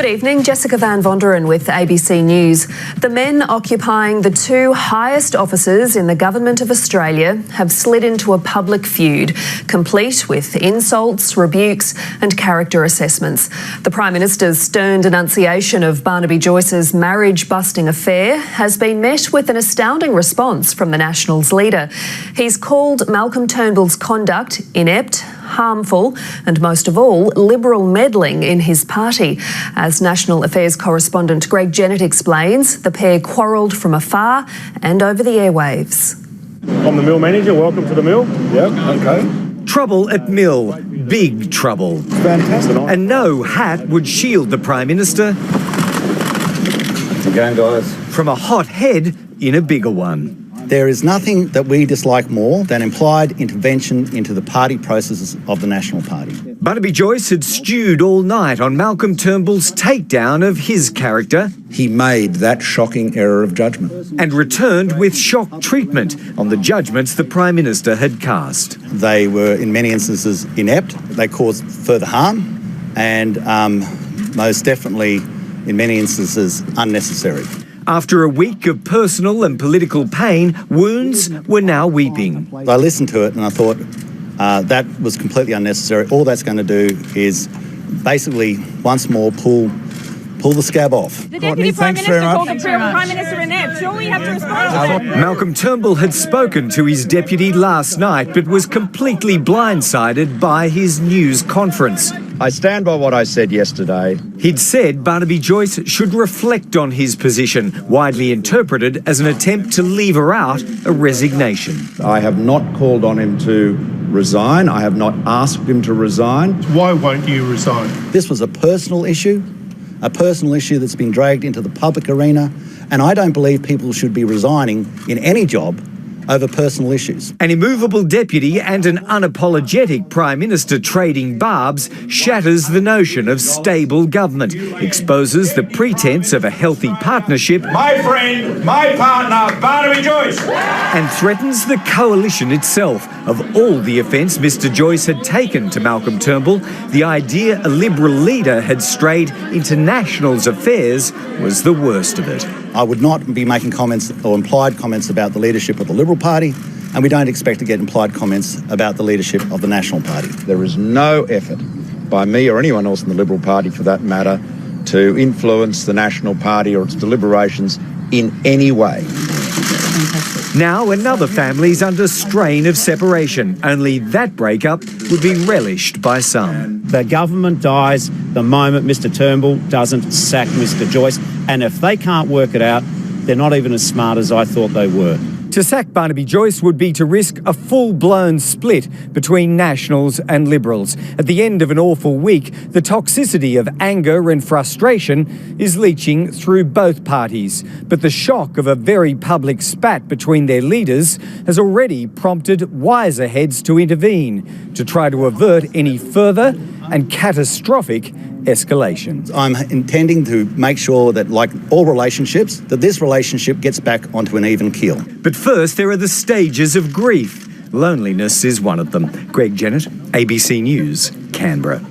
Good evening, Jessica Van Vonderen with ABC News. The men occupying the two highest offices in the Government of Australia have slid into a public feud, complete with insults, rebukes and character assessments. The Prime Minister's stern denunciation of Barnaby Joyce's marriage-busting affair has been met with an astounding response from the Nationals leader. He's called Malcolm Turnbull's conduct inept, harmful and, most of all, Liberal meddling in his party. As National Affairs correspondent Greg Jennett explains, the pair quarrelled from afar and over the airwaves. I'm the mill manager. Welcome to the mill. Yep, okay. Trouble at mill. Big trouble. Fantastic. And no hat would shield the Prime Minister Again, guys. from a hot head in a bigger one. There is nothing that we dislike more than implied intervention into the party processes of the National Party. Barnaby Joyce had stewed all night on Malcolm Turnbull's takedown of his character He made that shocking error of judgment. and returned with shock treatment on the judgments the Prime Minister had cast. They were, in many instances, inept. They caused further harm and most definitely, in many instances, unnecessary. After a week of personal and political pain, wounds were now weeping. I listened to it and I thought that was completely unnecessary. All that's going to do is basically once more pull the scab off. The Deputy Prime Minister called the Prime Minister inept. Surely we have to respond to that. Malcolm Turnbull had spoken to his deputy last night but was completely blindsided by his news conference. I stand by what I said yesterday. He'd said Barnaby Joyce should reflect on his position, widely interpreted as an attempt to lever out a resignation. I have not called on him to resign. I have not asked him to resign. Why won't you resign? This was a personal issue that's been dragged into the public arena, and I don't believe people should be resigning in any job over personal issues. An immovable deputy and an unapologetic Prime Minister trading barbs shatters the notion of stable government, exposes the pretense of a healthy partnership My friend, my partner, Barnaby Joyce. and threatens the coalition itself. Of all the offence Mr Joyce had taken to Malcolm Turnbull, the idea a Liberal leader had strayed into Nationals affairs was the worst of it. I would not be making comments or implied comments about the leadership of the Liberal Party, and we don't expect to get implied comments about the leadership of the National Party. There is no effort by me or anyone else in the Liberal Party for that matter to influence the National Party or its deliberations in any way. Now another family's under strain of separation, only that breakup would be relished by some. The government dies the moment Mr Turnbull doesn't sack Mr Joyce, and if they can't work it out, they're not even as smart as I thought they were. To sack Barnaby Joyce would be to risk a full-blown split between Nationals and Liberals. At the end of an awful week, the toxicity of anger and frustration is leaching through both parties. But the shock of a very public spat between their leaders has already prompted wiser heads to intervene to try to avert any further and catastrophic escalation. I'm intending to make sure that, like all relationships, that this relationship gets back onto an even keel. But first, there are the stages of grief. Loneliness is one of them. Greg Jennett, ABC News, Canberra.